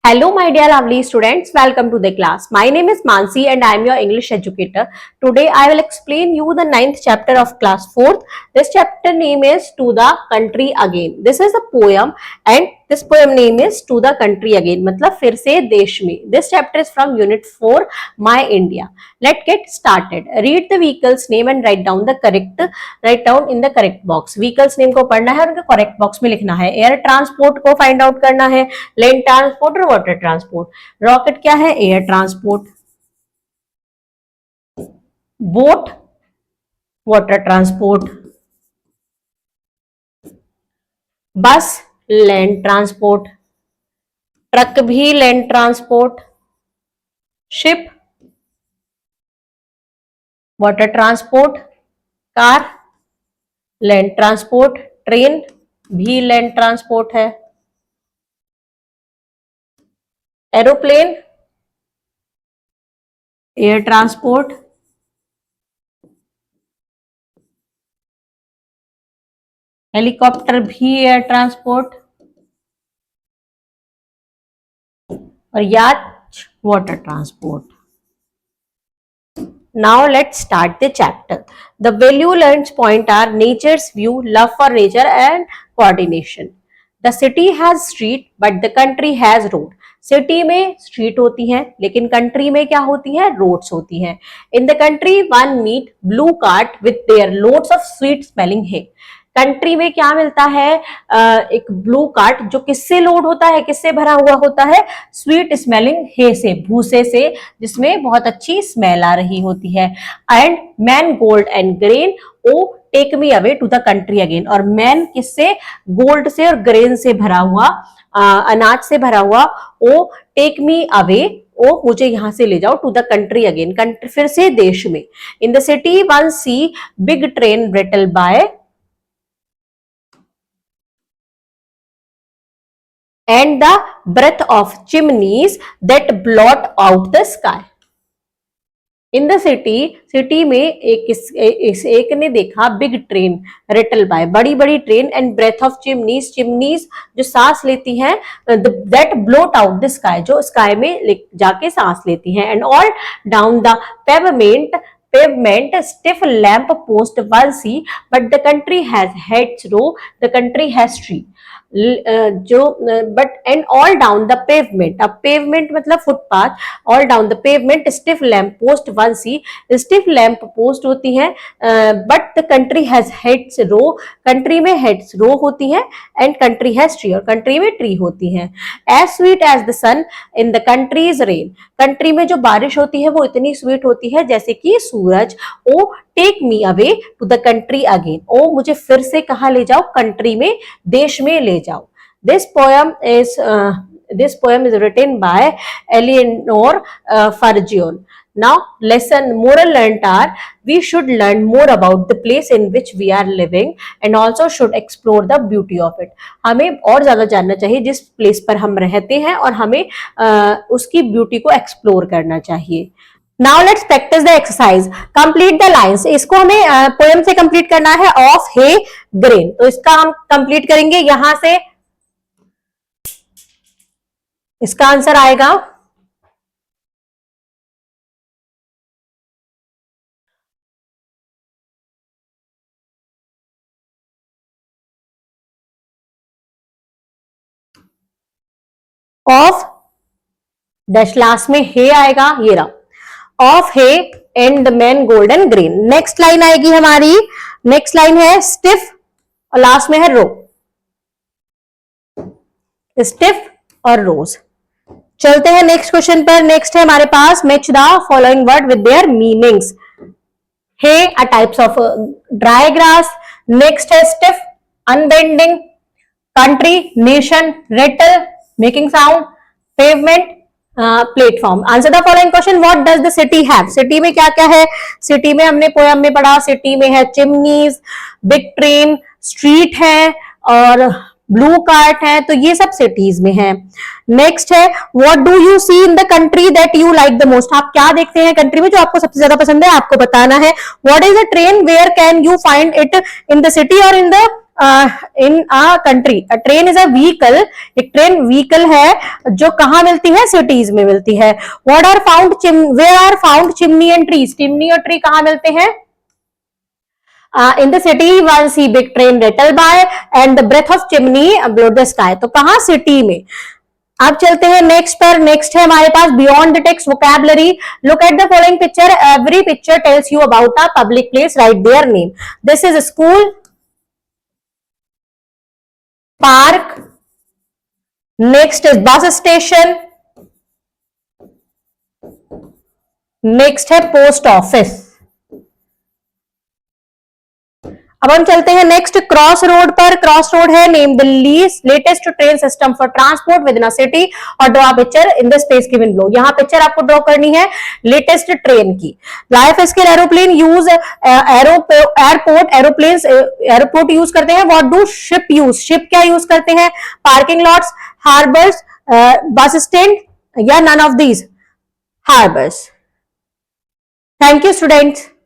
Hello, my dear lovely students. Welcome to the class. My name is Mansi and I am your English educator. Today I will explain you the 9th chapter of class 4th. This chapter name is To the Country Again. This is a poem and this poem name is To the Country Again. मतलब फिर से देश में. This chapter is from Unit 4, My India. Let's get started. Read the vehicle's name and write down in the correct box. Vehicle's name को पढ़ना है और उनका correct box में लिखना है. Air transport को find out करना है. Land transport और water transport. Rocket क्या है? Air transport. Boat, water transport. Bus, land transport. Truck भी land transport. Ship, water transport. Car, land transport. Train भी land transport है. Aeroplane, air transport. हेलीकॉप्टर भी air transport और याच water transport. Now let's start the chapter. The value learned point are nature's view, love for nature and coordination. The city has street but the country has road. City में street होती है लेकिन country में क्या होती है? Roads होती हैं. In the country one meet blue cart with their loads of sweet smelling है. कंट्री में क्या मिलता है? एक ब्लू कार्ट जो किससे लोड होता है, किससे भरा हुआ होता है? स्वीट स्मेलिंग हे से, भूसे से, जिसमें बहुत अच्छी स्मेल आ रही होती है. And man gold and grain o take me away to the country again. और मैन किससे? गोल्ड से और ग्रेन से भरा हुआ, अनाज से भरा हुआ. ओ टेक मी अवे, ओ मुझे यहां से ले जाओ, to the country again, country फिर से देश में. In the city one see big train brittle by and the breath of chimneys that blot out the sky. In the city में एक ने देखा बिग ट्रेन रिटल बाय, बड़ी बड़ी train, and breath of chimneys जो सांस लेती हैं, that blot out the sky, जो स्काई में जाके सांस लेती हैं. And all down the pavement stiff lamp post one see but the country has heads row, the country has tree. जो but and all down the pavement, अब pavement मतलब footpath, all down the pavement stiff lamp post one see, stiff lamp post होती है but the country has hedgerows, country में hedgerows होती है, and country has tree, और country में tree होती है. As sweet as the sun in the countries rain, country में जो बारिश होती है वो इतनी स्वीट होती है जैसे कि सूरज. Oh take me away to the country again, ओ मुझे फिर से कहाँ ले जाओ? कंट्री में, देश में ले जाओ. This poem is written by Eleanor Farjeon. Now lesson moral learnt are, we should learn more about the place in which we are living and also should explore the beauty of it. हमें और ज्यादा जानना चाहिए जिस place पर हम रहते हैं और हमें उसकी ब्यूटी को एक्सप्लोर करना चाहिए. Now let's practice the exercise. Complete the lines. इसको हमें पोएम से कंप्लीट करना है. ऑफ हे ग्रेन, तो इसका हम कंप्लीट करेंगे. यहां से इसका आंसर आएगा ऑफ डैश, लास्ट में हे आएगा, ये रहा. Of hay and the man golden green. Next line आएगी हमारी, नेक्स्ट लाइन है स्टिफ और लास्ट में है रो, स्टिफ और रोज. चलते हैं नेक्स्ट क्वेश्चन पर. नेक्स्ट है हमारे पास match the following word with their meanings. Hay a types of dry grass. Next है stiff, unbending. Country, nation, rattle, making sound. Pavement, platform. Answer the following question. What does the city have? City में क्या क्या है? City में हमने poem में पढ़ा, city में है चिमनीज, बिग ट्रेन, स्ट्रीट है और ब्लू कार्ट है, तो ये सब सिटीज में है। नेक्स्ट है what do you see in the country that you like the most, आप क्या देखते हैं कंट्री में जो आपको सबसे ज्यादा पसंद है, आपको बताना है। What is a train, where can you find it, in the city और in the in a country. A train is a vehicle, एक ट्रेन व्हीकल है जो कहां मिलती है, सिटीज में मिलती है। What are found where are found chimney and trees, chimney और ट्री कहां मिलते हैं, in the city one see big train rattle by and the breath of chimney blow the sky, तो कहां, सिटी में। अब चलते हैं नेक्स्ट पर। नेक्स्ट है हमारे पास beyond the text vocabulary. Look at the following picture, every picture tells you about a public place, write their name. This is school, park, next is bus station, next है post office. अब हम चलते हैं next cross road पर। Cross road है name Delhi latest train system for transport within a city और draw picture in the space given below. यहां picture आपको ड्रॉ करनी है लेटेस्ट ट्रेन की। Life skill aeroplane use airport, aeroplane airport use करते हैं। What do ship use, ship क्या use करते हैं, parking lots, harbours, bus stand या none of these, harbours. Thank you students.